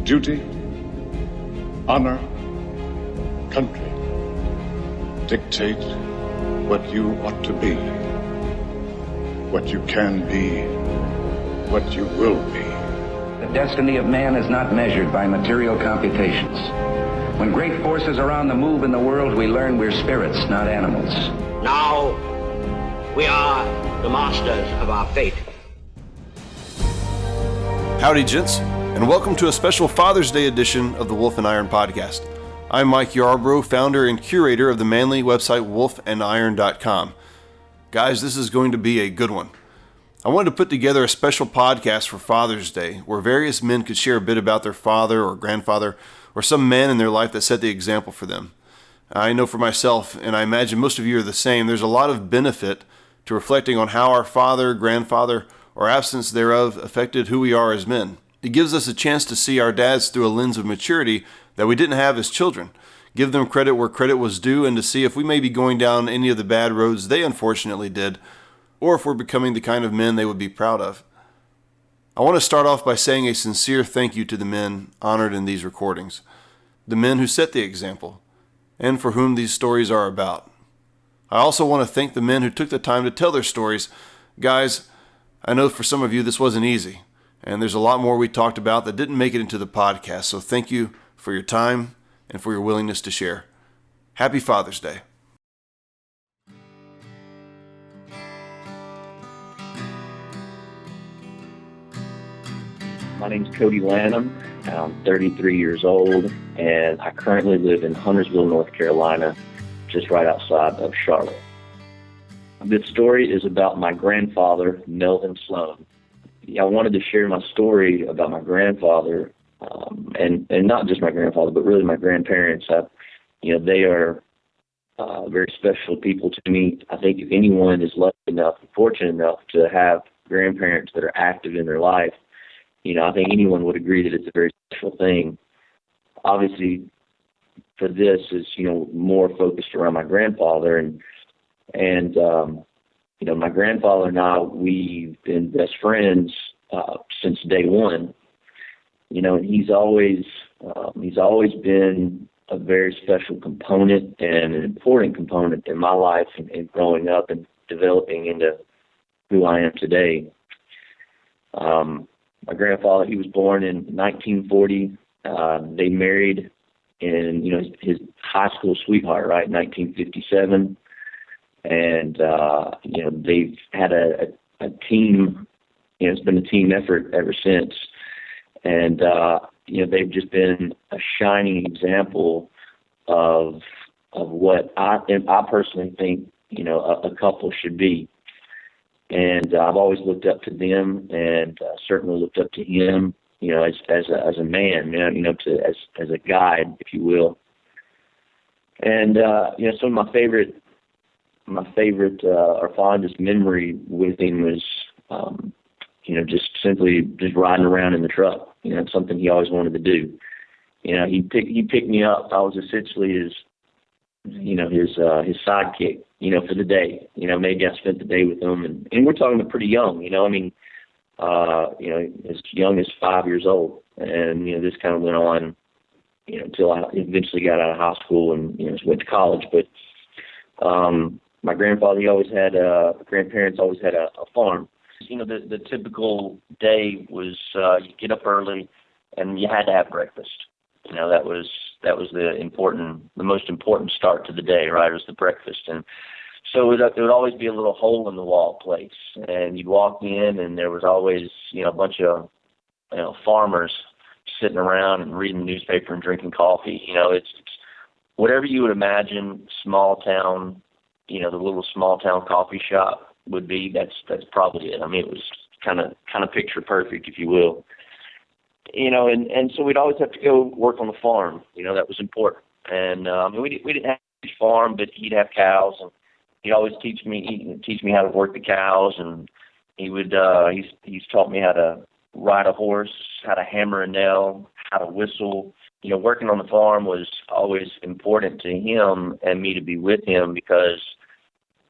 duty, honor, country dictate what you ought to be, what you can be, what you will be. The destiny of man is not measured by material computations. When great forces are on the move in the world, we learn we're spirits, not animals. Now, we are the masters of our fate. Howdy, gents, and welcome to a special Father's Day edition of the Wolf and Iron podcast. I'm Mike Yarbrough, founder and curator of the manly website wolfandiron.com. Guys, this is going to be a good one. I wanted to put together a special podcast for Father's Day where various men could share a bit about their father or grandfather or some man in their life that set the example for them. I know for myself, and I imagine most of you are the same, there's a lot of benefit to reflecting on how our father, grandfather, or absence thereof affected who we are as men. It gives us a chance to see our dads through a lens of maturity that we didn't have as children, give them credit where credit was due, and to see if we may be going down any of the bad roads they unfortunately did, or if we're becoming the kind of men they would be proud of. I want to start off by saying a sincere thank you to the men honored in these recordings, the men who set the example, and for whom these stories are about. I also want to thank the men who took the time to tell their stories. Guys, I know for some of you this wasn't easy, and there's a lot more we talked about that didn't make it into the podcast, so thank you for your time and for your willingness to share. Happy Father's Day. My name's Cody Lanham. I'm 33 years old, and I currently live in Huntersville, North Carolina, just right outside of Charlotte. This story is about my grandfather, Melvin Sloan. I wanted to share my story about my grandfather, and not just my grandfather, but really my grandparents. They are very special people to me. I think if anyone is lucky enough and fortunate enough to have grandparents that are active in their life, I think anyone would agree that it's a very special thing. Obviously, for this is, more focused around my grandfather, and my grandfather and I, we've been best friends since day one. And he's always been a very special component and an important component in my life and growing up and developing into who I am today. My grandfather, he was born in 1940. They married in, his high school sweetheart, right, in 1957. And, they've had a team, it's been a team effort ever since. And, they've just been a shining example of what I personally think, a couple should be. And I've always looked up to them, and certainly looked up to him, as a man, as a guide, if you will. And some of my favorite or fondest memory with him was, just riding around in the truck. It's something he always wanted to do. He picked me up. I was essentially his sidekick, for the day. Maybe I spent the day with him, and we're talking about pretty young, as young as 5 years old. And, this kind of went on, until I eventually got out of high school and, went to college. But my grandfather, grandparents always had a farm. The typical day was you get up early and you had to have breakfast. That was the most important start to the day, right? It was the breakfast. And so it would always be a little hole in the wall place. And you'd walk in and there was always, a bunch of, farmers sitting around and reading the newspaper and drinking coffee. It's whatever you would imagine small town, the little small town coffee shop would be. That's probably it. I mean, it was kind of picture perfect, if you will. And so we'd always have to go work on the farm. That was important. And we didn't have a farm, but he'd have cows, and he'd always teach me how to work the cows. And he's taught me how to ride a horse, how to hammer a nail, how to whistle. Working on the farm was always important to him and me to be with him because,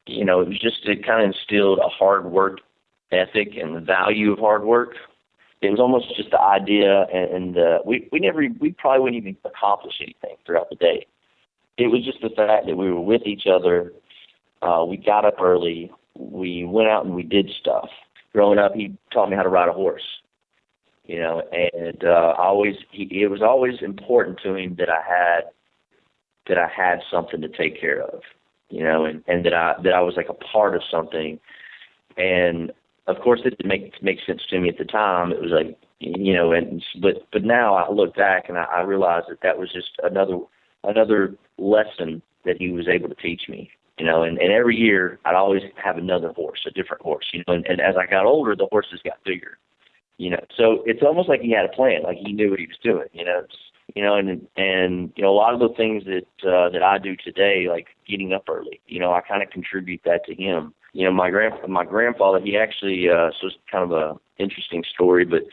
it kind of instilled a hard work ethic and the value of hard work. it was almost just the idea, and we probably wouldn't even accomplish anything throughout the day. It was just the fact that we were with each other. We got up early. We went out and we did stuff. Growing up, he taught me how to ride a horse, you know, and it was always important to him that I had something to take care of, you know, and that I was like a part of something. And of course, it didn't make sense to me at the time. It was like, you know, but now I look back and I realize that was just another lesson that he was able to teach me, you know. And every year I'd always have another horse, a different horse, you know. And as I got older, the horses got bigger, you know. So it's almost like he had a plan, like he knew what he was doing, you know. You know, and you know, a lot of the things that I do today, like getting up early, you know, I kind of contribute that to him. You know, my grandfather, he actually, so it's kind of a interesting story, but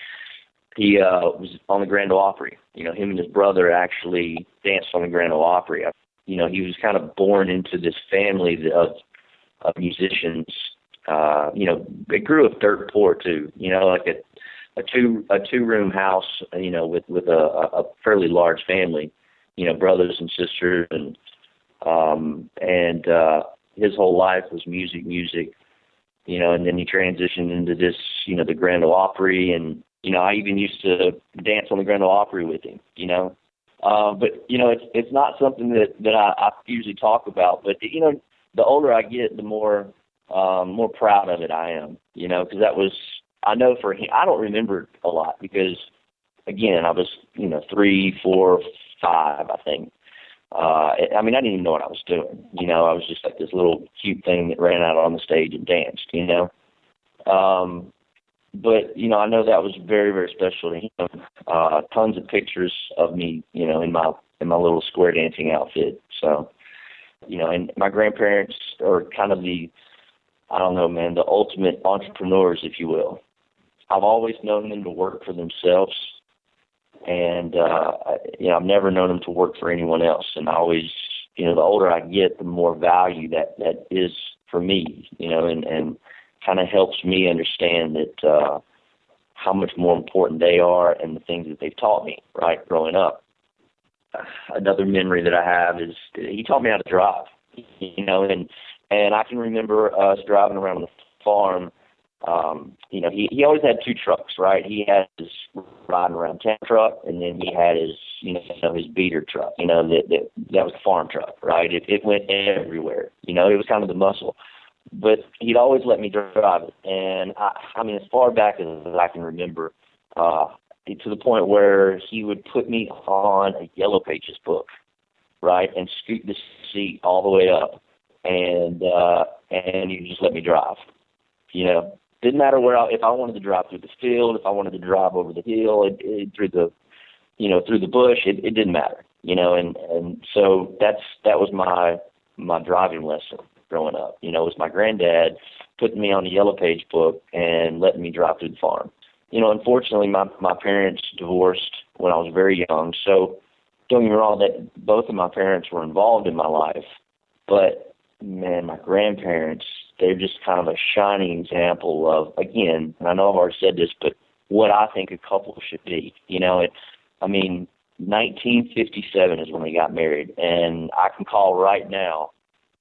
he was on the Grand Ole Opry. You know, him and his brother actually danced on the Grand Ole Opry. You know, he was kind of born into this family of musicians. You know, they grew up dirt poor too. You know, like a two-room house. You know, with a fairly large family. You know, brothers and sisters, and his whole life was music. You know, and then he transitioned into this, you know, the Grand Ole Opry, and you know, I even used to dance on the Grand Ole Opry with him. You know. But, you know, it's not something that I usually talk about. But, you know, the older I get, the more proud of it I am, you know, because that was, I know for him, I don't remember a lot because, again, I was, you know, 3, 4, 5, I think. I mean, I didn't even know what I was doing. You know, I was just like this little cute thing that ran out on the stage and danced, you know. But, you know, I know that was very, very special to him. Tons of pictures of me, you know, in my little square dancing outfit. So, you know, and my grandparents are kind of the ultimate entrepreneurs, if you will. I've always known them to work for themselves. And, you know, I've never known them to work for anyone else. And I always, you know, the older I get, the more value that is for me, you know, and kind of helps me understand that how much more important they are and the things that they've taught me, right, growing up. Another memory that I have is he taught me how to drive, you know, and I can remember us driving around the farm. You know, he always had 2 trucks, right? He had his riding around town truck, and then he had his, you know, his beater truck, you know, that was the farm truck, right? It went everywhere, you know, it was kind of the muscle. But he'd always let me drive it. And, I mean, as far back as I can remember, to the point where he would put me on a Yellow Pages book, right, and scoot the seat all the way up. And he'd just let me drive, you know. Didn't matter if I wanted to drive through the field, if I wanted to drive over the hill, through the bush, it didn't matter, you know. And so that was my driving lesson growing up. You know, it was my granddad putting me on the Yellow Page book and letting me drive through the farm. You know, unfortunately, my parents divorced when I was very young. So don't get me wrong, that both of my parents were involved in my life. But, man, my grandparents, they're just kind of a shining example of, again, and I know I've already said this, but what I think a couple should be. You know, 1957 is when they got married. And I can call right now,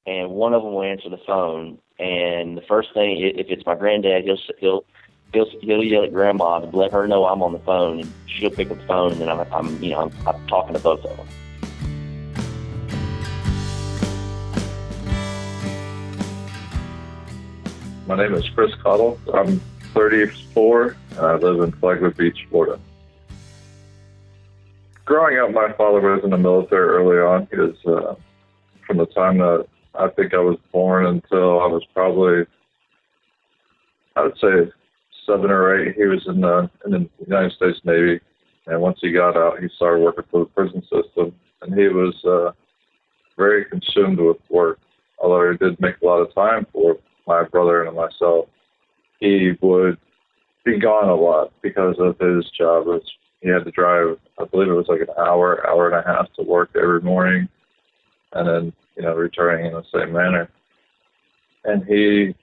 and one of them will answer the phone, and the first thing, if it's my granddad, he'll yell at Grandma to let her know I'm on the phone, and she'll pick up the phone, and then I'm talking to both of them. My name is Chris Caudill. I'm 34, and I live in Flagler Beach, Florida. Growing up, my father was in the military early on. He was from the time that I think I was born until I was probably, I would say, 7 or 8. He was in the United States Navy, and once he got out, he started working for the prison system, and he was very consumed with work. Although he did make a lot of time for my brother and myself, he would be gone a lot because of his job. He had to drive, I believe it was like an hour and a half to work every morning, and then, you know, returning in the same manner. And he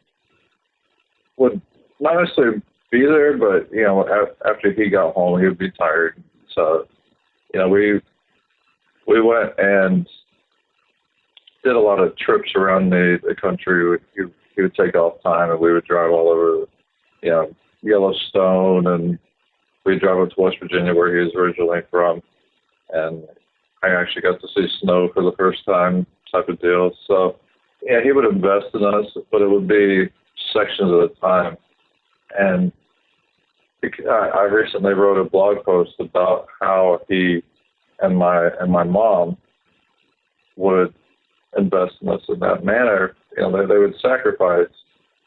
would not necessarily be there, but, you know, after he got home, he would be tired. So, you know, we went and did a lot of trips around the country. He would take off time, and we would drive all over, you know, Yellowstone, and we'd drive up to West Virginia, where he was originally from. And I actually got to see snow for the first time, type of deal. So, yeah, he would invest in us, but it would be sections at a time. And I recently wrote a blog post about how he and my mom would invest in us in that manner. You know, they would sacrifice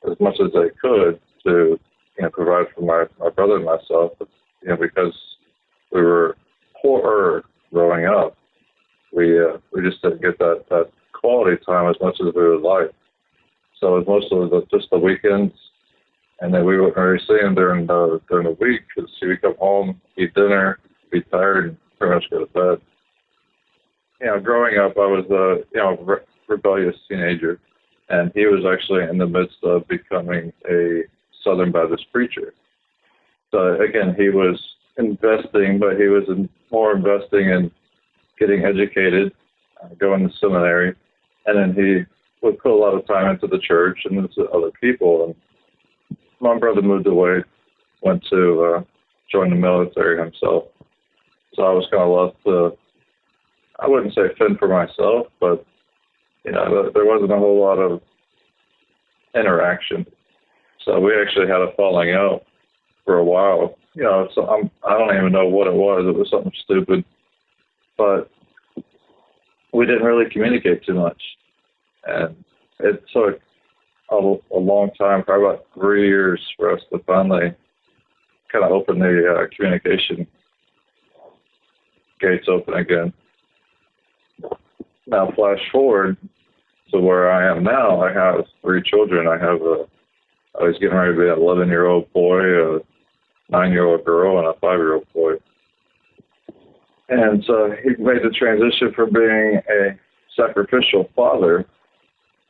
as much as they could to, you know, provide for my brother and myself. But, you know, because we were poorer growing up, we just didn't get that quality time as much as we would like. So it was mostly just the weekends, and then we wouldn't really see him during the week, because he would come home, eat dinner, be tired, and pretty much go to bed. You know, growing up, I was a rebellious teenager, and he was actually in the midst of becoming a Southern Baptist preacher. So again, he was investing, but he was more investing in getting educated, going to seminary, and then he would put a lot of time into the church and into other people. And my brother moved away, went to join the military himself. So I was kind of left to, I wouldn't say fend for myself, but, you know, there wasn't a whole lot of interaction. So we actually had a falling out for a while. You know, so I don't even know what it was. It was something stupid. But we didn't really communicate too much. And it took a long time, probably about 3 years, for us to finally kind of open the communication gates open again. Now, flash forward to where I am now. I have 3 children. I was getting ready to be an 11-year-old boy, a 9-year-old girl, and a 5-year-old boy. And so he made the transition from being a sacrificial father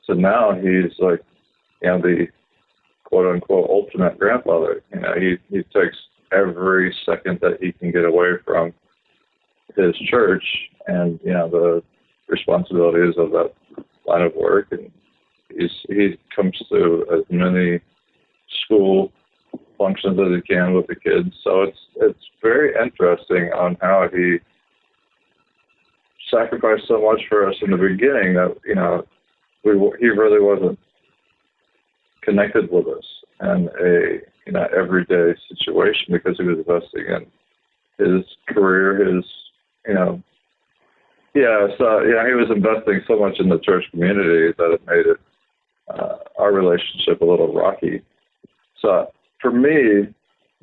to now he's like, you know, the quote-unquote ultimate grandfather. You know, he takes every second that he can get away from his church and, you know, the responsibilities of that line of work, and he comes to as many school functions as he can with the kids. So it's very interesting on how he sacrificed so much for us in the beginning that, you know, he really wasn't connected with us in a, you know, everyday situation, because he was investing in his career, his, you know, yeah, so, yeah, he was investing so much in the church community that it made it, our relationship a little rocky. So for me,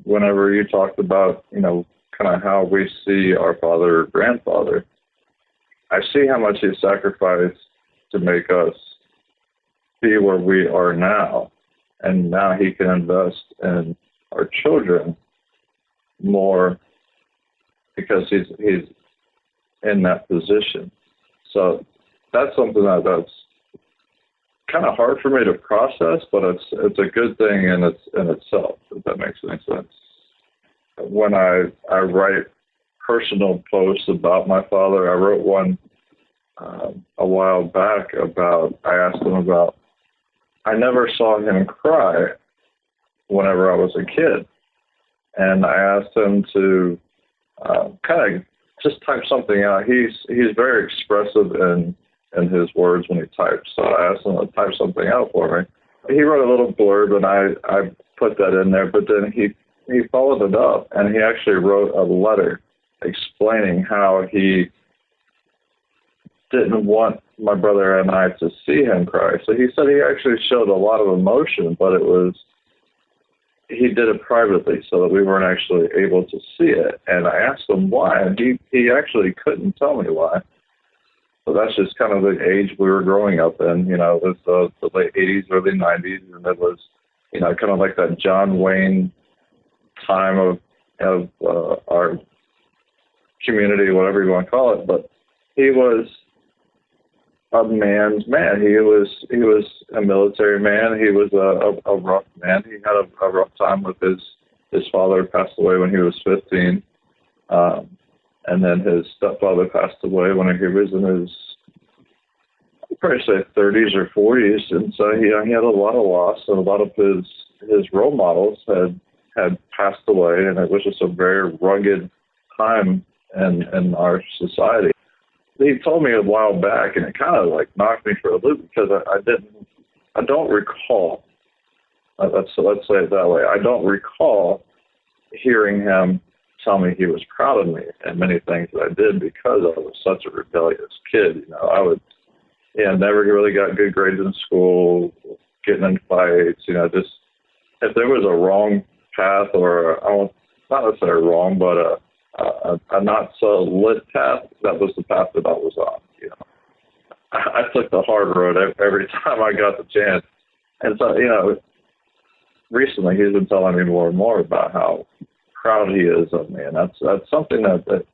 whenever you talked about, you know, kind of how we see our father or grandfather, I see how much he sacrificed to make us be where we are now. And now he can invest in our children more because he's in that position. So that's something that's kind of hard for me to process, but it's a good thing in itself, if that makes any sense. When I write personal posts about my father, I wrote one a while back about, I asked him about, I never saw him cry whenever I was a kid. And I asked him to kind of just type something out. He's very expressive in his words when he types. So I asked him to type something out for me. He wrote a little blurb, and I put that in there, but then he followed it up, and he actually wrote a letter explaining how he didn't want my brother and I to see him cry. So he said he actually showed a lot of emotion, but he did it privately so that we weren't actually able to see it. And I asked him why, and he actually couldn't tell me why. So that's just kind of the age we were growing up in. You know, it was the late 80s, early 90s, and it was, you know, kind of like that John Wayne time of our community, whatever you want to call it. But he was a man's man. He was a military man. He was a rough man. He had a rough time with his his father passed away when he was 15. And then his stepfather passed away when he was in his, I'd probably say 30s or 40s. And so he had a lot of loss, and a lot of his role models had passed away. And it was just a very rugged time in our society. He told me a while back, and it kind of like knocked me for a loop, because I don't recall, let's say it that way, I don't recall hearing him tell me he was proud of me and many things that I did, because I was such a rebellious kid. I never really got good grades in school, getting in fights, just if there was a wrong path, or not necessarily wrong, but a not so lit path, that was the path that I was on. I took the hard road every time I got the chance. And so, recently he's been telling me more and more about how proud he is of me. And that's something that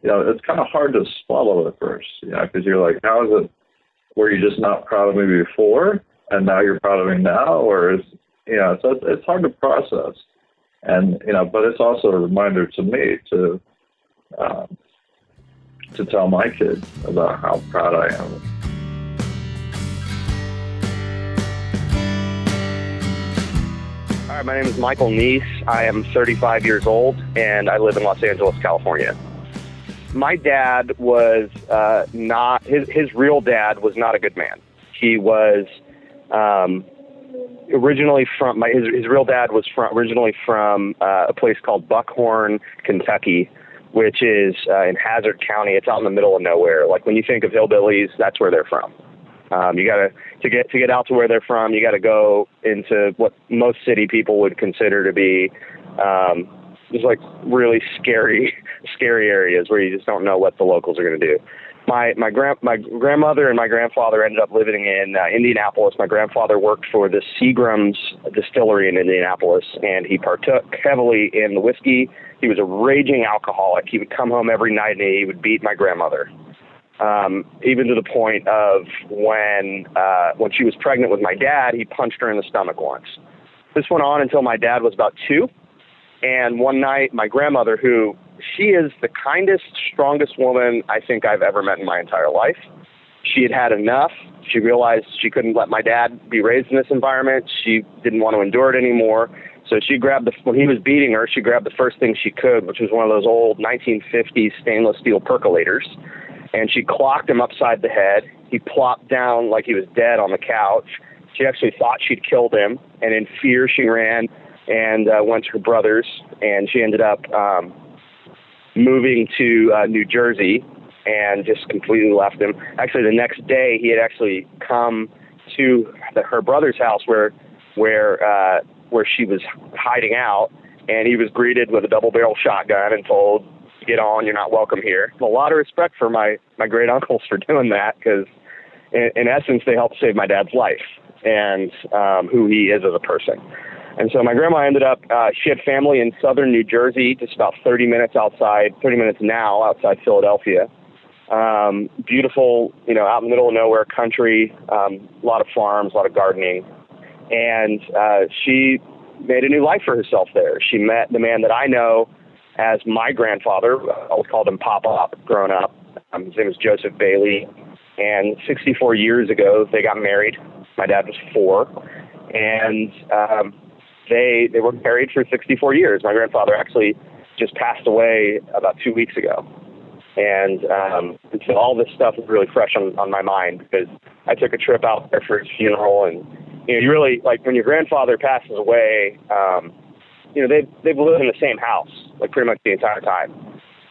it's kind of hard to swallow at first, because you're like, how is it, were you just not proud of me before, and now you're proud of me now? Or so it's hard to process. And, but it's also a reminder to me to tell my kids about how proud I am. Hi, my name is Michael Neese. I am 35 years old, and I live in Los Angeles, California. My dad was not, his real dad was not a good man. He was originally from, his real dad was originally from a place called Buckhorn, Kentucky, which is in Hazard County. It's out in the middle of nowhere. Like when you think of hillbillies, that's where they're from. You gotta, to get out to where they're from, you gotta go into what most city people would consider to be just like really scary areas where you just don't know what the locals are gonna do. My grandmother and my grandfather ended up living in Indianapolis. My grandfather worked for the Seagram's distillery in Indianapolis, and he partook heavily in the whiskey. He was a raging alcoholic. He would come home every night and he would beat my grandmother. Even to the point of when she was pregnant with my dad, he punched her in the stomach once. This went on until my dad was about 2. And one night, my grandmother, who she is the kindest, strongest woman I think I've ever met in my entire life. She had had enough. She realized she couldn't let my dad be raised in this environment. She didn't want to endure it anymore. So she grabbed when he was beating her, she grabbed the first thing she could, which was one of those old 1950s stainless steel percolators. And she clocked him upside the head. He plopped down like he was dead on the couch. She actually thought she'd killed him. And in fear, she ran and went to her brother's. And she ended up moving to New Jersey and just completely left him. Actually, the next day, he had actually come to her brother's house where she was hiding out, and he was greeted with a double-barrel shotgun and told, "Get on, you're not welcome here." A lot of respect for my great uncles for doing that, because in essence, they helped save my dad's life and who he is as a person. And so my grandma ended up, she had family in southern New Jersey, just about 30 minutes outside Philadelphia. Beautiful, out in the middle of nowhere country, a lot of farms, a lot of gardening. And she made a new life for herself there. She met the man that I know as my grandfather. I always called him Pop growing up. His name was Joseph Bailey. And 64 years ago, they got married. My dad was 4. And they were married for 64 years. My grandfather actually just passed away about 2 weeks ago. And so all this stuff is really fresh on my mind, because I took a trip out there for his funeral. And, you really, like, when your grandfather passes away, they've lived in the same house, like, pretty much the entire time.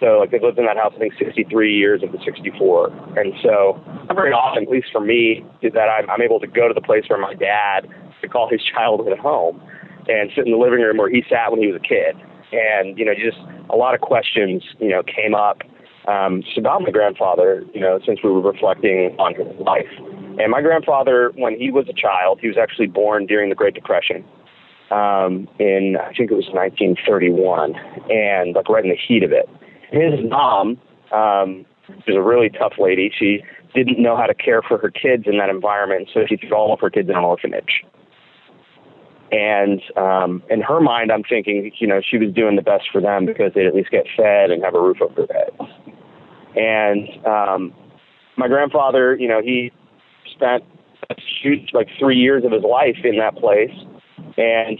So, like, they've lived in that house, I think, 63 years of the 64. And so, not very often, at least for me, is that I'm able to go to the place where my dad could call his childhood home and sit in the living room where he sat when he was a kid. And, just a lot of questions, came up just about my grandfather, since we were reflecting on his life. And my grandfather, when he was a child, he was actually born during the Great Depression. In, I think it was 1931, and like right in the heat of it. His mom was a really tough lady. She didn't know how to care for her kids in that environment, so she threw all of her kids in an orphanage. And in her mind, I'm thinking, she was doing the best for them because they'd at least get fed and have a roof over their heads. And my grandfather, he spent a huge, 3 years of his life in that place. And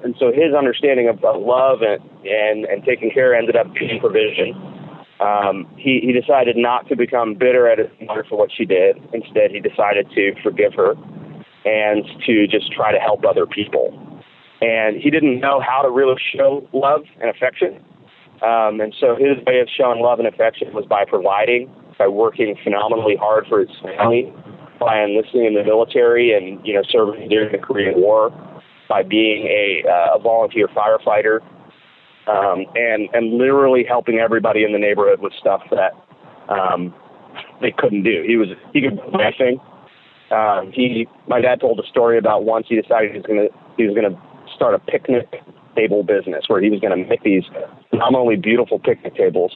and so his understanding of love and taking care ended up being provision. He decided not to become bitter at his mother for what she did. Instead, he decided to forgive her and to just try to help other people. And he didn't know how to really show love and affection. And so his way of showing love and affection was by providing, by working phenomenally hard for his family, by enlisting in the military and, serving during the Korean War, by being a volunteer firefighter, and literally helping everybody in the neighborhood with stuff that they couldn't do. He could do anything. My dad told a story about once he decided he was gonna start a picnic table business where he was gonna make these phenomenally beautiful picnic tables.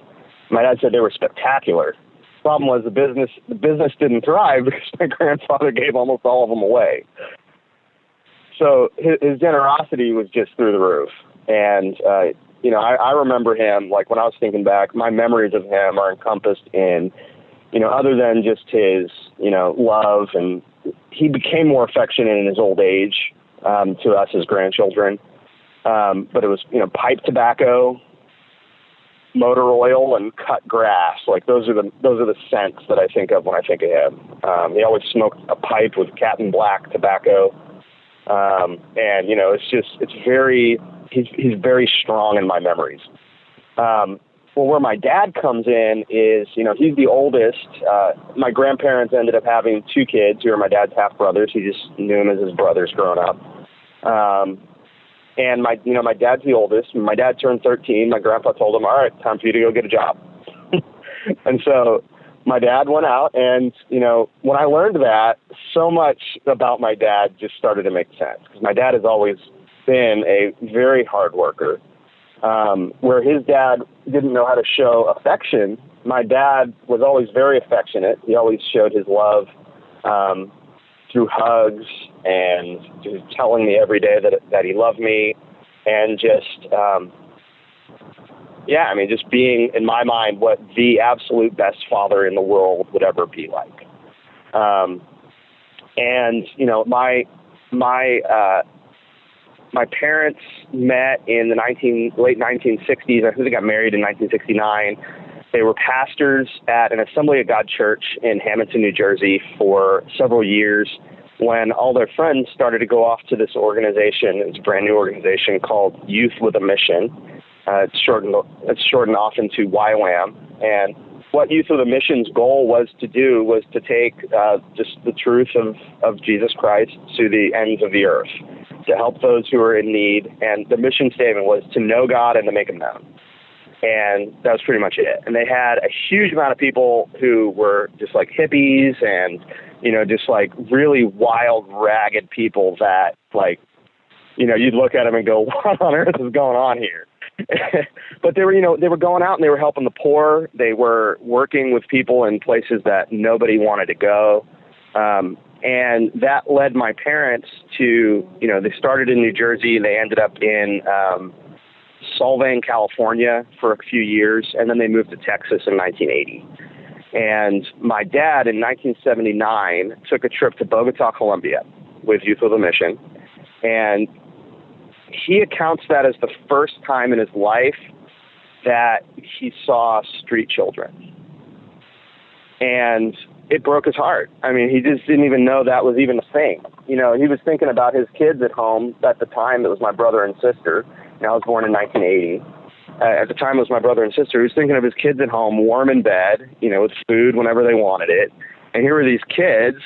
My dad said they were spectacular. The problem was the business didn't thrive because my grandfather gave almost all of them away. So his generosity was just through the roof. And, I remember him, when I was thinking back, my memories of him are encompassed in, other than just his, love, and he became more affectionate in his old age to us as grandchildren. But it was, pipe tobacco, motor oil, and cut grass. Those are the scents that I think of when I think of him. He always smoked a pipe with Captain Black tobacco. And he's very strong in my memories. Where my dad comes in is, he's the oldest. My grandparents ended up having 2 kids who are my dad's half brothers. He just knew them as his brothers growing up. And my dad's the oldest. When my dad turned 13, my grandpa told him, all right, time for you to go get a job. And so my dad went out, and, when I learned that, so much about my dad just started to make sense. Because my dad has always been a very hard worker. Where his dad didn't know how to show affection, my dad was always very affectionate. He always showed his love through hugs and just telling me every day that he loved me, and just just being, in my mind, what the absolute best father in the world would ever be like. My parents met in the late 1960s. I think they got married in 1969. They were pastors at an Assembly of God church in Hamilton, New Jersey for several years when all their friends started to go off to this organization. It's a brand new organization called Youth with a Mission. It's shortened off into YWAM. And what Youth with a Mission's goal was to do was to take just the truth of Jesus Christ to the ends of the earth, to help those who are in need. And the mission statement was to know God and to make him known. And that was pretty much it. And they had a huge amount of people who were just like hippies and, just like really wild, ragged people that you'd look at them and go, what on earth is going on here? But they were going out and they were helping the poor. They were working with people in places that nobody wanted to go. And that led my parents to, they started in New Jersey and they ended up in Solvang, California for a few years. And then they moved to Texas in 1980. And my dad in 1979 took a trip to Bogota, Colombia with Youth with a Mission. And he accounts that as the first time in his life that he saw street children. And it broke his heart. I mean, he just didn't even know that was even a thing. He was thinking about his kids at home. At the time, it was my brother and sister. I was born in 1980. At the time, it was my brother and sister. He was thinking of his kids at home, warm in bed, with food whenever they wanted it. And here were these kids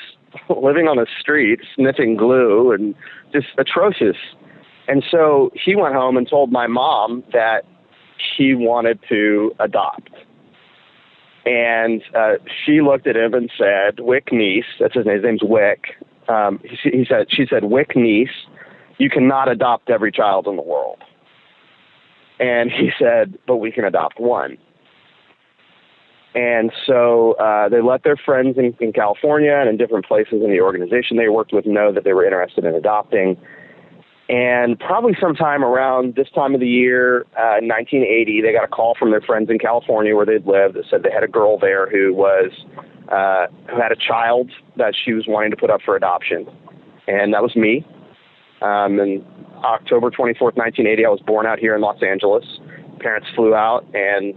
living on the street, sniffing glue, and just atrocious. And so he went home and told my mom that he wanted to adopt. And she looked at him and said, Wick niece, that's his name, his name's Wick. She said, Wick niece, you cannot adopt every child in the world. And he said, but we can adopt one. And so they let their friends in California and in different places in the organization they worked with know that they were interested in adopting. And probably sometime around this time of the year, in 1980, they got a call from their friends in California where they'd lived that said they had a girl there who had a child that she was wanting to put up for adoption. And that was me. And October 24th, 1980, I was born out here in Los Angeles. Parents flew out and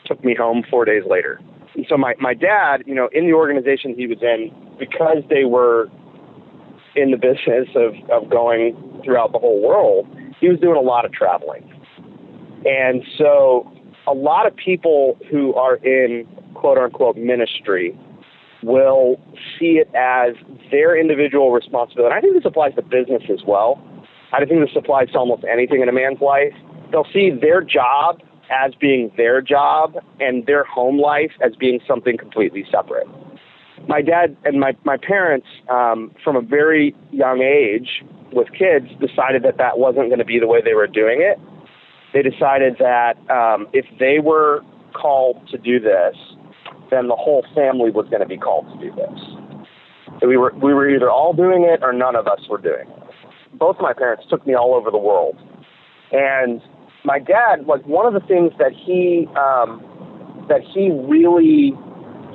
took me home 4 days later. And so my dad, in the organization he was in, because they were in the business of going throughout the whole world, he was doing a lot of traveling. And so a lot of people who are in quote-unquote ministry will see it as their individual responsibility. And I think this applies to business as well. I think this applies to almost anything in a man's life. They'll see their job as being their job and their home life as being something completely separate. My dad and my parents, from a very young age with kids, decided that wasn't going to be the way they were doing it. They decided that if they were called to do this, then the whole family was going to be called to do this. So we were either all doing it or none of us were doing it. Both of my parents took me all over the world. And my dad, one of the things that he really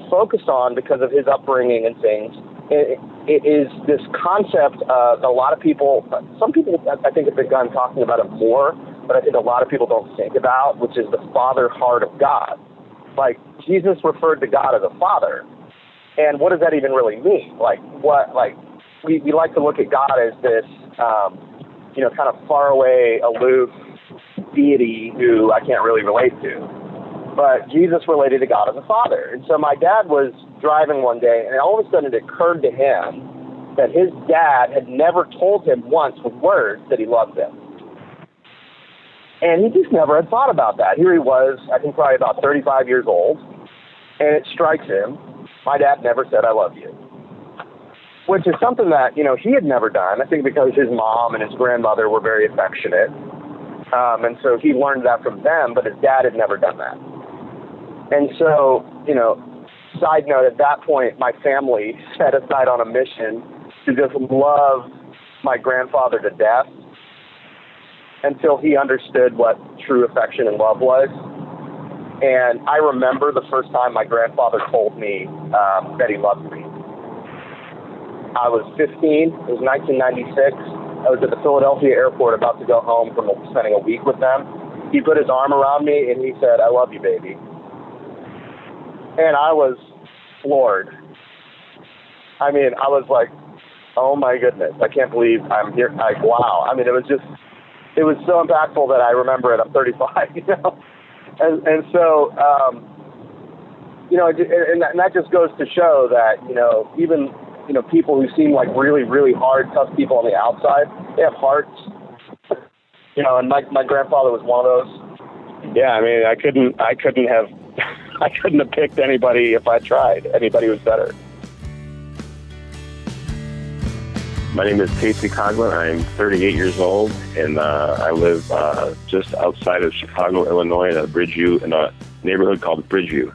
focused on because of his upbringing and things, it is this concept of a lot of people, some people I think have begun talking about it more, but I think a lot of people don't think about, which is the father heart of God. Jesus referred to God as a father. And what does that even really mean? We like to look at God as this, kind of far away, aloof deity who I can't really relate to. But Jesus related to God as a father. And so my dad was driving one day, and all of a sudden it occurred to him that his dad had never told him once with words that he loved him. And he just never had thought about that. Here he was, I think probably about 35 years old, and it strikes him, my dad never said, "I love you." Which is something that, he had never done. I think because his mom and his grandmother were very affectionate. And so he learned that from them, but his dad had never done that. And so, side note, at that point, my family set aside on a mission to just love my grandfather to death until he understood what true affection and love was. And I remember the first time my grandfather told me that he loved me. I was 15. It was 1996. I was at the Philadelphia airport about to go home from spending a week with them. He put his arm around me and he said, "I love you, baby." And I was floored. I was like, oh my goodness, I can't believe I'm here. Wow. It was so impactful that I remember it. I'm 35, And so, and that just goes to show that, even, people who seem like really, really hard, tough people on the outside, they have hearts. And my grandfather was one of those. Yeah, I couldn't have picked anybody if I tried. Anybody was better. My name is Stacy Conlon. I'm 38 years old, and I live just outside of Chicago, Illinois, in a neighborhood called Bridgeview.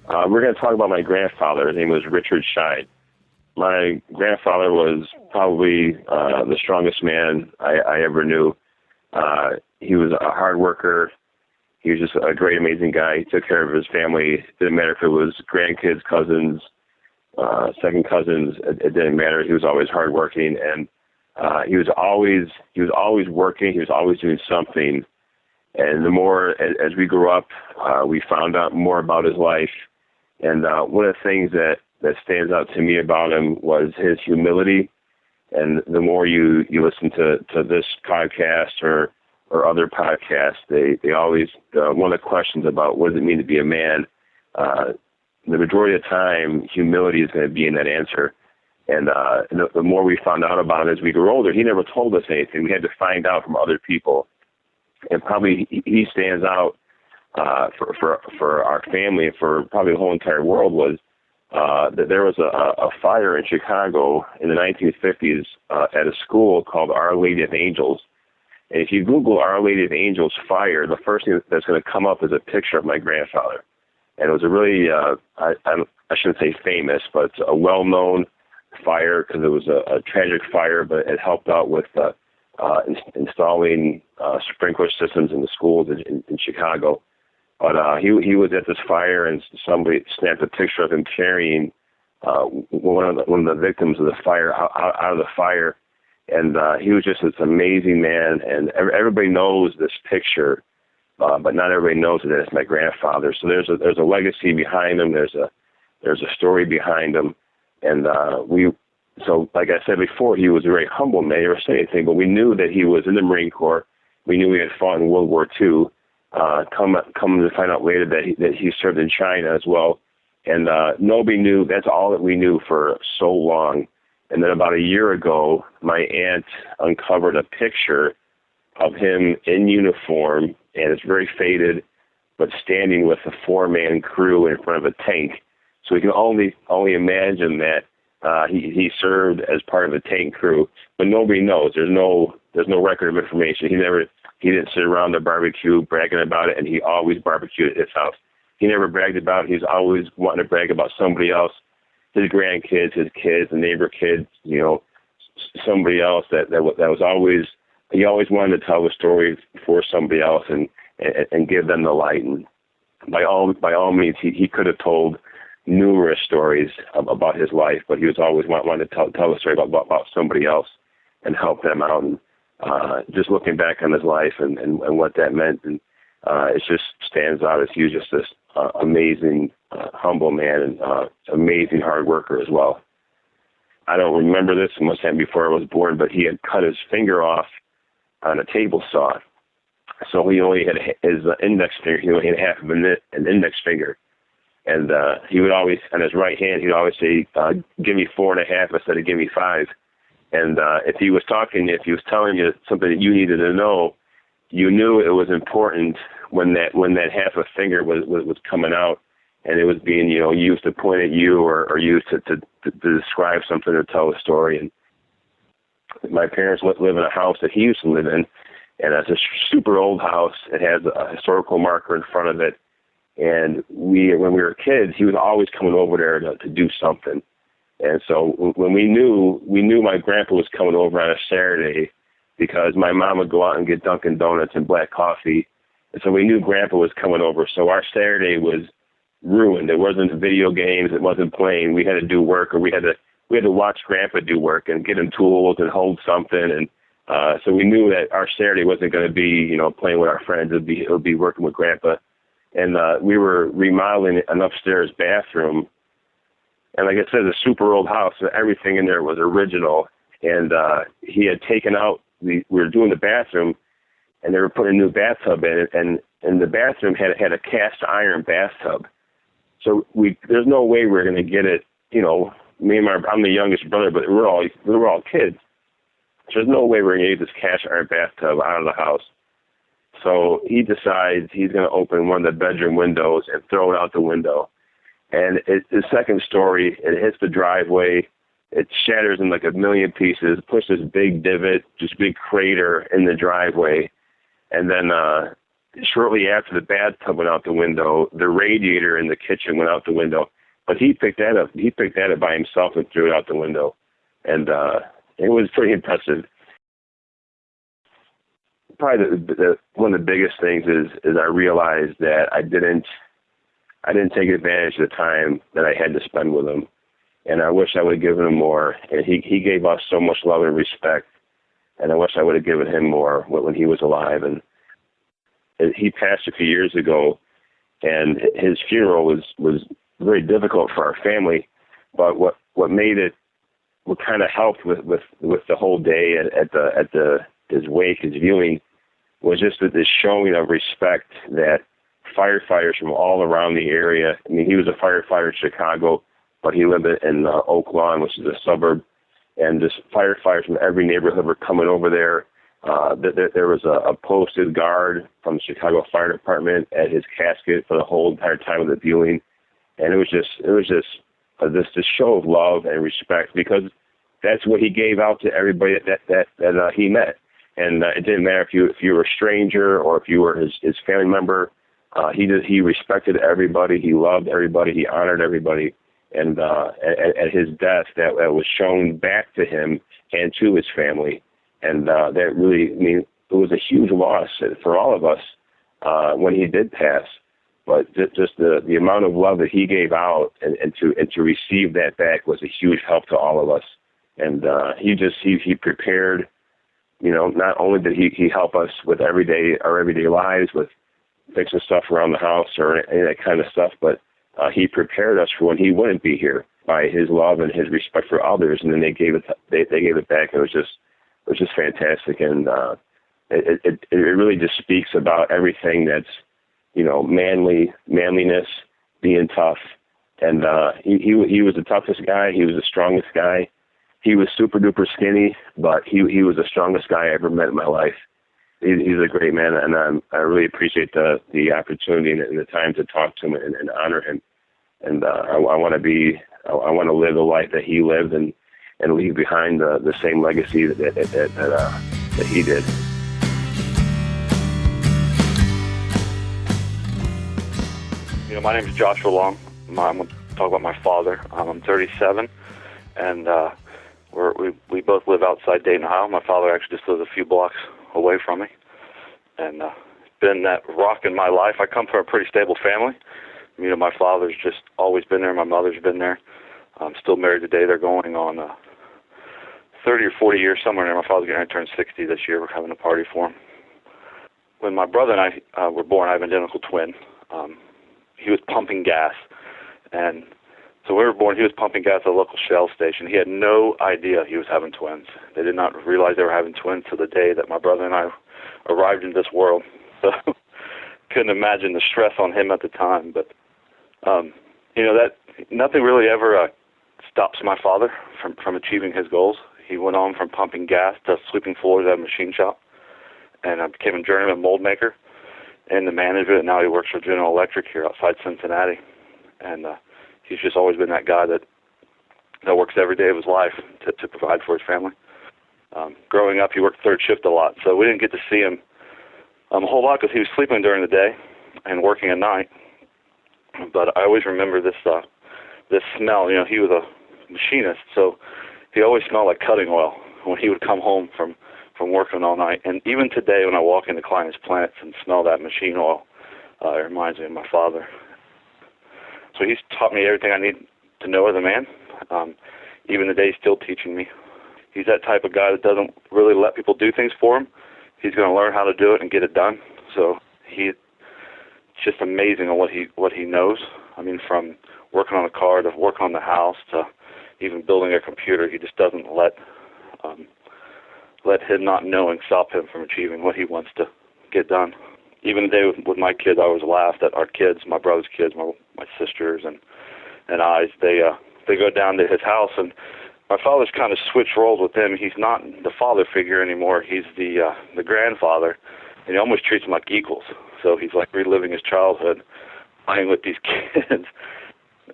We're going to talk about my grandfather. His name was Richard Scheid. My grandfather was probably the strongest man I ever knew. He was a hard worker. He was just a great, amazing guy. He took care of his family. It didn't matter if it was grandkids, cousins, second cousins. It didn't matter. He was always hardworking, and he was always working. He was always doing something. And the more as we grew up, we found out more about his life. And one of the things that stands out to me about him was his humility. And the more you listen to this podcast or other podcasts, they always one of the questions about what does it mean to be a man. The majority of the time, humility is going to be in that answer. And the more we found out about him as we grew older, he never told us anything. We had to find out from other people. And probably he stands out for our family and for probably the whole entire world was that there was a fire in Chicago in the 1950s at a school called Our Lady of Angels. And if you Google Our Lady of Angels fire, the first thing that's going to come up is a picture of my grandfather. And it was a really, I shouldn't say famous, but a well-known fire because it was a tragic fire, but it helped out with installing sprinkler systems in the schools in Chicago. But he was at this fire, and somebody snapped a picture of him carrying one of the victims of the fire out of the fire, and he was just this amazing man. And everybody knows this picture, but not everybody knows that it's my grandfather. So there's a legacy behind him. There's a story behind him, and So like I said before, he was a very humble man. He never said anything, but we knew that he was in the Marine Corps. We knew he had fought in World War II. Come to find out later that he served in China as well. And nobody knew. That's all that we knew for so long. And then about a year ago, my aunt uncovered a picture of him in uniform, and it's very faded, but standing with a 4-man crew in front of a tank. So we can only imagine that he served as part of a tank crew, but nobody knows. There's no record of information. He didn't sit around the barbecue bragging about it, and he always barbecued at his house. He never bragged about it. He's always wanting to brag about somebody else, his grandkids, his kids, the neighbor kids, somebody else that was always, he always wanted to tell the story for somebody else and give them the light. And by all means, he could have told numerous stories about his life, but he was always wanting to tell a story about somebody else and help them out. And just looking back on his life and what that meant, and it just stands out as he was just this amazing, humble man and amazing hard worker as well. I don't remember this, it must have been before I was born, but he had cut his finger off on a table saw. So he only had his index finger, he only had half of an index finger. And he would always, on his right hand, he'd always say, give me 4.5 instead of give me 5. And if he was telling you something that you needed to know, you knew it was important when that half a finger was coming out, and it was being used to point at you or used to describe something or tell a story. And my parents live in a house that he used to live in, and it's a super old house. It has a historical marker in front of it. And when we were kids, he was always coming over there to do something. And so when we knew my grandpa was coming over on a Saturday, because my mom would go out and get Dunkin' Donuts and black coffee. And so we knew grandpa was coming over. So our Saturday was ruined. It wasn't video games. It wasn't playing. We had to do work, or we had to watch grandpa do work and get him tools and hold something. And so we knew that our Saturday wasn't going to be, playing with our friends. It would be working with grandpa. And we were remodeling an upstairs bathroom. And like I said, it's a super old house, so everything in there was original. And he had taken out, we were doing the bathroom, and they were putting a new bathtub in it. And the bathroom had a cast iron bathtub. So there's no way we're going to get it, me and I'm the youngest brother, but we were all kids. So there's no way we're going to get this cast iron bathtub out of the house. So he decides he's going to open one of the bedroom windows and throw it out the window. And the second story, it hits the driveway. It shatters in like a million pieces, pushes this big divot, just big crater in the driveway. And then shortly after, the bathtub went out the window. The radiator in the kitchen went out the window. But he picked that up. He picked that up by himself and threw it out the window. And it was pretty impressive. Probably one of the biggest things is I realized that I didn't take advantage of the time that I had to spend with him, and I wish I would have given him more. And he gave us so much love and respect, and I wish I would have given him more when he was alive. And he passed a few years ago, and his funeral was very difficult for our family. But what kind of helped with the whole day at his wake, his viewing, was just this showing of respect that firefighters from all around the area. I mean, he was a firefighter in Chicago, but he lived in Oak Lawn, which is a suburb, and just firefighters from every neighborhood were coming over there. There was a posted guard from the Chicago Fire Department at his casket for the whole entire time of the viewing, and it was just this show of love and respect, because that's what he gave out to everybody that he met. And it didn't matter if you were a stranger or if you were his family member. He respected everybody. He loved everybody. He honored everybody. And at his death, that was shown back to him and to his family. And that really, I mean, it was a huge loss for all of us when he did pass. But just the amount of love that he gave out and to receive that back was a huge help to all of us. And he prepared, you know, not only did he help us with our everyday lives, with fixing stuff around the house or any of that kind of stuff, but he prepared us for when he wouldn't be here by his love and his respect for others. And then they gave it back. And it was just fantastic. And it really just speaks about everything that's, you know, manliness, being tough. And he was the toughest guy. He was the strongest guy. He was super duper skinny, but he was the strongest guy I ever met in my life. He's a great man, and I really appreciate the opportunity and the time to talk to him and honor him. And I want to live the life that he lived and leave behind the same legacy that he did. You know, my name is Joshua Long. I'm going to talk about my father. I'm 37, and we both live outside Dayton, Ohio. My father actually just lives a few blocks away from me, and been that rock in my life. I come from a pretty stable family. You know, my father's just always been there. My mother's been there. I'm still married today. They're going on 30 or 40 years, somewhere there. My father's going to turn 60 this year. We're having a party for him. When my brother and I were born, I have an identical twin. He was pumping gas, and so when we were born, he was pumping gas at a local Shell station. He had no idea he was having twins. They did not realize they were having twins till the day that my brother and I arrived in this world. So couldn't imagine the stress on him at the time. But you know, that nothing really ever stops my father from achieving his goals. He went on from pumping gas to sweeping floors at a machine shop, and became a journeyman mold maker and the manager. And now he works for General Electric here outside Cincinnati. And he's just always been that guy that works every day of his life to provide for his family. Growing up, he worked third shift a lot, so we didn't get to see him a whole lot because he was sleeping during the day and working at night. But I always remember this smell. You know, he was a machinist, so he always smelled like cutting oil when he would come home from working all night. And even today, when I walk into clients' plants and smell that machine oil, it reminds me of my father. So he's taught me everything I need to know as a man. Even today, he's still teaching me. He's that type of guy that doesn't really let people do things for him. He's going to learn how to do it and get it done. So it's just amazing on what he knows. I mean, from working on a car to working on the house to even building a computer, he just doesn't let him not knowing stop him from achieving what he wants to get done. Even today with my kids, I always laugh that our kids, my brother's kids, my sisters and I, they go down to his house, and my father's kind of switched roles with him. He's not the father figure anymore. He's the grandfather, and he almost treats them like equals. So he's like reliving his childhood, playing with these kids,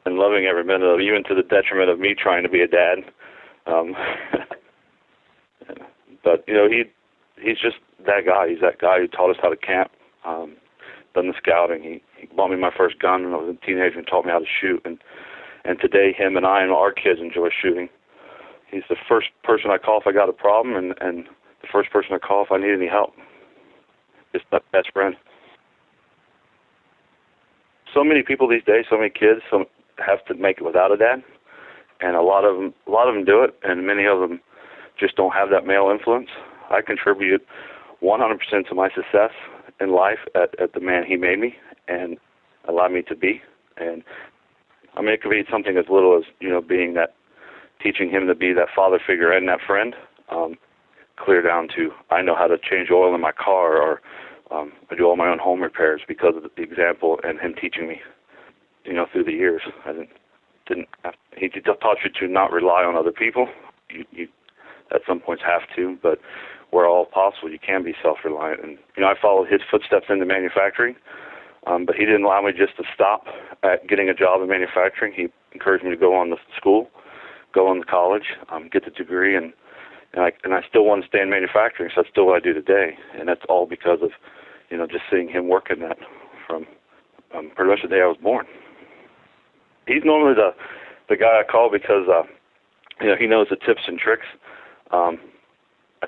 and loving every minute of it, even to the detriment of me trying to be a dad. But you know, he's just that guy. He's that guy who taught us how to camp, done the scouting. He bought me my first gun when I was a teenager and taught me how to shoot. And today, him and I and our kids enjoy shooting. He's the first person I call if I got a problem, and the first person I call if I need any help. Just that best friend. So many people these days, so many kids, have to make it without a dad, and a lot of them do it, and many of them just don't have that male influence. I contribute 100% to my success in life at the man he made me and allowed me to be. And I mean, it could be something as little as, you know, being that, teaching him to be that father figure and that friend, clear down to I know how to change oil in my car, or I do all my own home repairs because of the example and him teaching me, you know, through the years. He taught you to not rely on other people. You at some points have to, but where all possible, you can be self-reliant. And, you know, I followed his footsteps into manufacturing, but he didn't allow me just to stop at getting a job in manufacturing. He encouraged me to go on to school, go on to college, get the degree, and I still want to stay in manufacturing, so that's still what I do today. And that's all because of, you know, just seeing him work in that from pretty much the day I was born. He's normally the guy I call because he knows the tips and tricks. I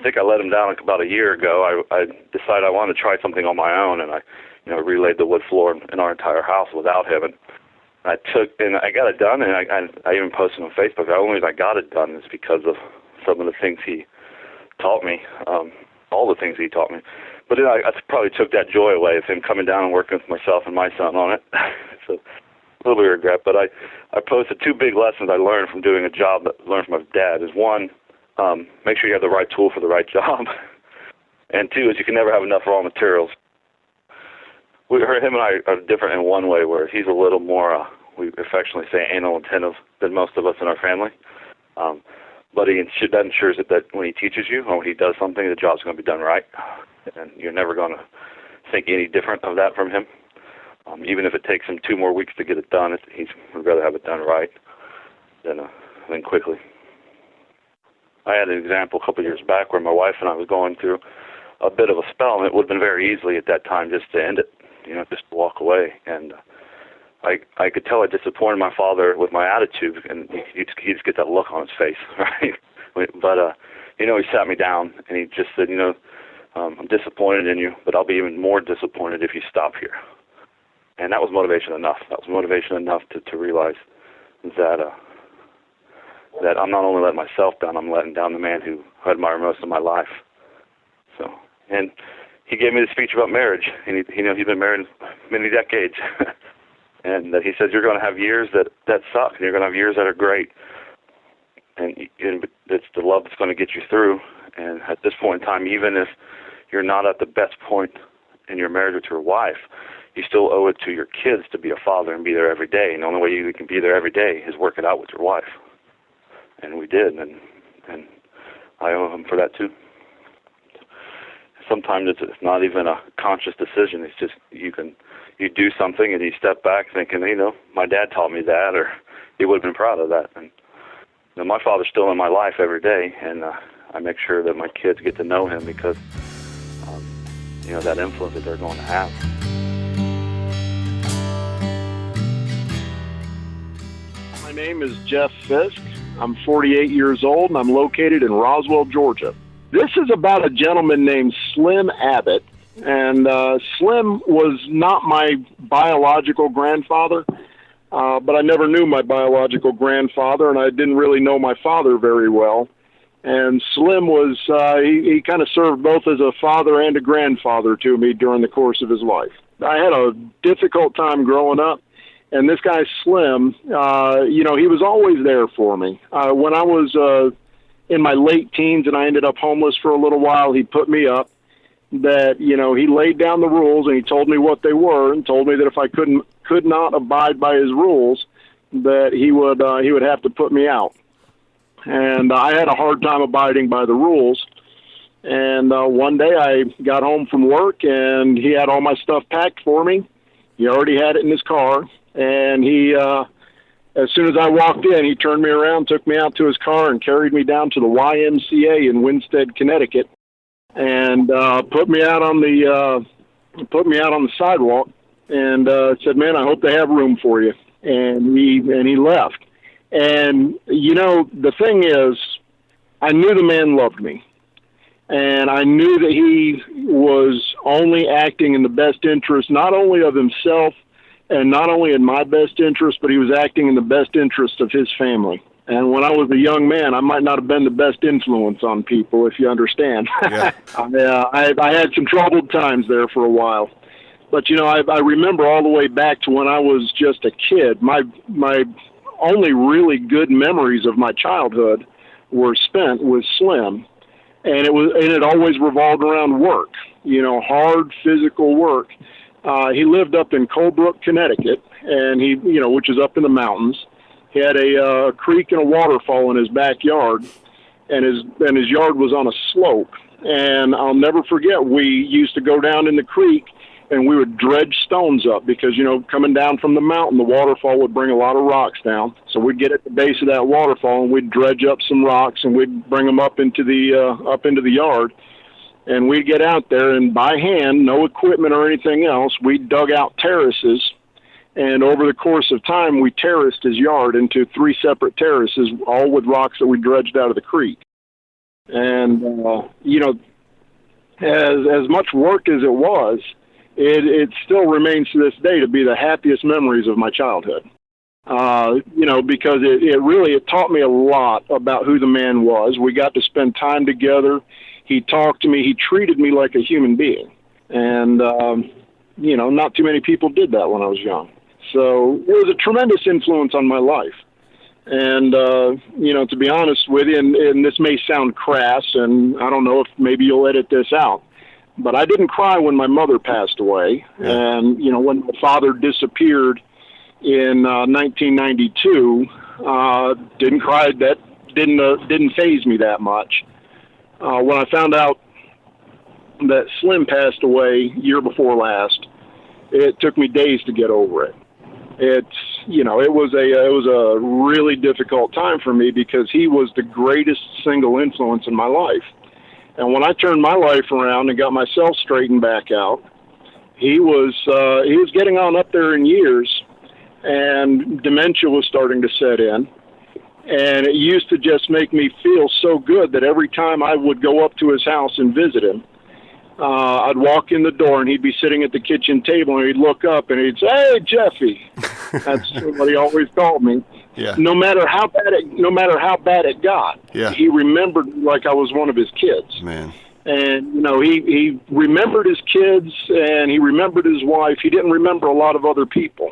think I let him down about a year ago. I decided I wanted to try something on my own, and I relaid the wood floor in our entire house without him. And I got it done, and I even posted on Facebook. The only reason I got it done is because of some of the things he taught me, all the things he taught me. But then I probably took that joy away of him coming down and working with myself and my son on it. So a little bit of regret. But I posted 2 big lessons I learned from doing a job that I learned from my dad. Is one, make sure you have the right tool for the right job. And 2 is you can never have enough raw materials. Him and I are different in one way, where he's a little more, we affectionately say, anal attentive than most of us in our family. But that ensures that when he teaches you or when he does something, the job's going to be done right. And you're never going to think any different of that from him. Even if it takes him 2 more weeks to get it done, he'd rather have it done right than quickly. I had an example a couple of years back where my wife and I was going through a bit of a spell, and it would have been very easily at that time just to end it, just to walk away. And I could tell I disappointed my father with my attitude, and he'd just get that look on his face, right? But, he sat me down, and he just said, I'm disappointed in you, but I'll be even more disappointed if you stop here. And that was motivation enough. That was motivation enough to realize that I'm not only letting myself down, I'm letting down the man who I admire most in my life. So, and he gave me the speech about marriage, and he's been married many decades. And he says, you're going to have years that suck, and you're going to have years that are great. And it's the love that's going to get you through. And at this point in time, even if you're not at the best point in your marriage with your wife, you still owe it to your kids to be a father and be there every day. And the only way you can be there every day is work it out with your wife. And we did, and I owe him for that too. Sometimes it's not even a conscious decision. It's just you do something and you step back thinking, my dad taught me that, or he would have been proud of that. And my father's still in my life every day, and I make sure that my kids get to know him because that influence that they're going to have. My name is Jeff Fisk. I'm 48 years old, and I'm located in Roswell, Georgia. This is about a gentleman named Slim Abbott, and Slim was not my biological grandfather, but I never knew my biological grandfather, and I didn't really know my father very well. And Slim was, he kind of served both as a father and a grandfather to me during the course of his life. I had a difficult time growing up. And this guy, Slim, he was always there for me. When I was in my late teens and I ended up homeless for a little while, he put me up. That, he laid down the rules and he told me what they were and told me that if I could not abide by his rules, that he would have to put me out. And I had a hard time abiding by the rules. And one day I got home from work and he had all my stuff packed for me. He already had it in his car. And he, as soon as I walked in, he turned me around, took me out to his car, and carried me down to the YMCA in Winstead, Connecticut, and put me out on the sidewalk, and said, "Man, I hope they have room for you." And he left. And the thing is, I knew the man loved me, and I knew that he was only acting in the best interest, not only of himself. And not only in my best interest, but he was acting in the best interest of his family. And when I was a young man, I might not have been the best influence on people, if you understand. Yeah. I had some troubled times there for a while. But, I remember all the way back to when I was just a kid. My only really good memories of my childhood were spent with Slim. And it always revolved around work, hard physical work. He lived up in Colebrook, Connecticut, and which is up in the mountains. He had a creek and a waterfall in his backyard, and his yard was on a slope. And I'll never forget, we used to go down in the creek, and we would dredge stones up because, coming down from the mountain, the waterfall would bring a lot of rocks down. So we'd get at the base of that waterfall, and we'd dredge up some rocks, and we'd bring them up into the yard. And we'd get out there, and by hand, no equipment or anything else, we dug out terraces, And over the course of time, we terraced his yard into 3 separate terraces, all with rocks that we dredged out of the creek. And, you know, as much work as it was, it still remains to this day to be the happiest memories of my childhood. You know, because it taught me a lot about who the man was. We got to spend time together. He talked to me. He treated me like a human being. And, you know, not too many people did that when I was young. So it was a tremendous influence on my life. And, you know, to be honest with you, and this may sound crass, and I don't know if maybe you'll edit this out, but I didn't cry when my mother passed away. And, you know, when my father disappeared in 1992, didn't cry. That didn't faze me that much. When I found out that Slim passed away year before last, it took me days to get over it. You know, it was a really difficult time for me because he was the greatest single influence in my life. And when I turned my life around and got myself straightened back out, he was getting on up there in years, and dementia was starting to set in. And it used to just make me feel so good that every time I would go up to his house and visit him, I'd walk in the door and he'd be sitting at the kitchen table and he'd look up and he'd say, "Hey, Jeffy." That's what he always called me. Yeah. No matter how bad it got, he remembered me like I was one of his kids. Man. And, you know, he remembered his kids and he remembered his wife. He didn't remember a lot of other people.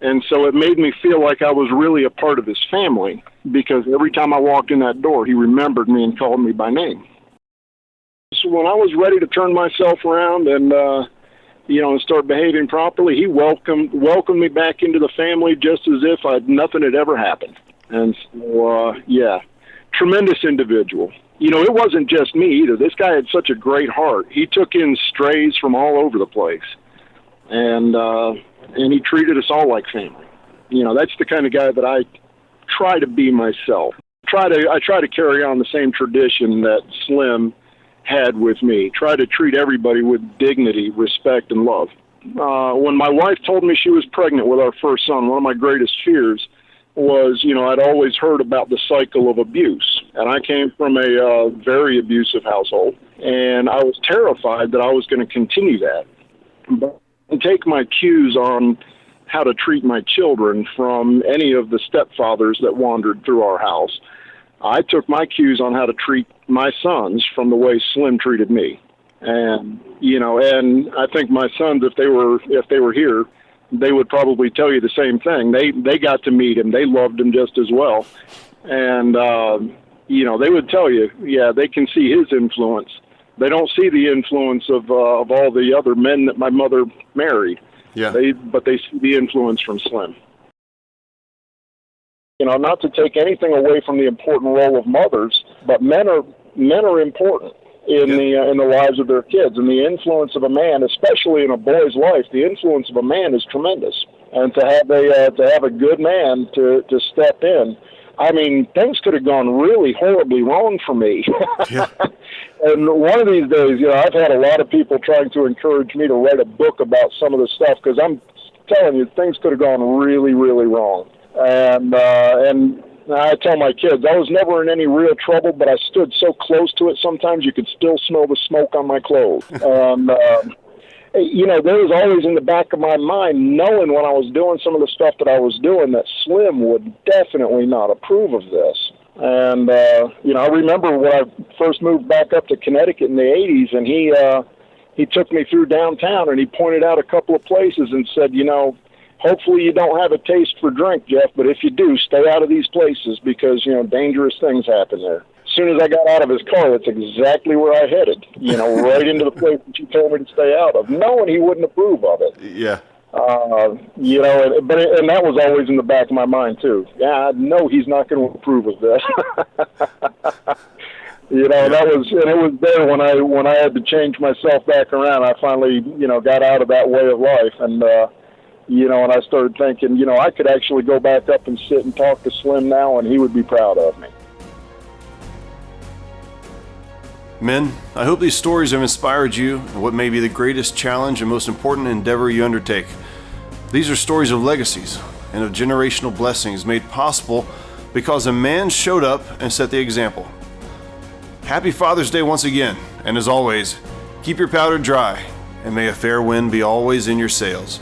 And so it made me feel like I was really a part of his family, because every time I walked in that door, he remembered me and called me by name. So when I was ready to turn myself around and, you know, and start behaving properly, he welcomed me back into the family just as if nothing had ever happened. And so, yeah, tremendous individual. You know, it wasn't just me either. This guy had such a great heart. He took in strays from all over the place. And he treated us all like family. You know, that's the kind of guy that I try to be myself. I try to carry on the same tradition that Slim had with me. Try to treat everybody with dignity, respect, and love. When my wife told me she was pregnant with our first son, one of my greatest fears was, you know, I'd always heard about the cycle of abuse. And I came from a very abusive household, and I was terrified that I was going to continue that. But and take my cues on how to treat my children from any of the stepfathers that wandered through our house. I took my cues on how to treat my sons from the way Slim treated me. And, you know, and I think my sons, if they were here, they would probably tell you the same thing. They got to meet him. They loved him just as well. And, you know, they would tell you, yeah, they can see his influence. They don't see the influence of all the other men that my mother married. Yeah. But they see the influence from Slim. You know, not to take anything away from the important role of mothers, but men are important in the lives of their kids, and the influence of a man, especially in a boy's life, the influence of a man is tremendous. And to have a good man to step in. I mean, things could have gone really horribly wrong for me. Yeah. And one of these days, you know, I've had a lot of people trying to encourage me to write a book about some of the stuff, because I'm telling you, things could have gone really, really wrong. And I tell my kids, I was never in any real trouble, but I stood so close to it, sometimes you could still smell the smoke on my clothes. And, you know, there was always in the back of my mind, knowing when I was doing some of the stuff that I was doing, that Slim would definitely not approve of this. And, you know, I remember when I first moved back up to Connecticut in the 80s, and he took me through downtown, and he pointed out a couple of places and said, you know, hopefully you don't have a taste for drink, Jeff, but if you do, stay out of these places because, you know, dangerous things happen there. As soon as I got out of his car, that's exactly where I headed, you know, right into the place that you told me to stay out of, knowing he wouldn't approve of it. Yeah. You know, and that was always in the back of my mind, too. Yeah, I know he's not going to approve of this. You know, it was there when I had to change myself back around. I finally, you know, got out of that way of life. And, you know, and I started thinking, you know, I could actually go back up and sit and talk to Slim now, and he would be proud of me. Men, I hope these stories have inspired you in what may be the greatest challenge and most important endeavor you undertake. These are stories of legacies and of generational blessings made possible because a man showed up and set the example. Happy Father's Day once again, and as always, keep your powder dry, and may a fair wind be always in your sails.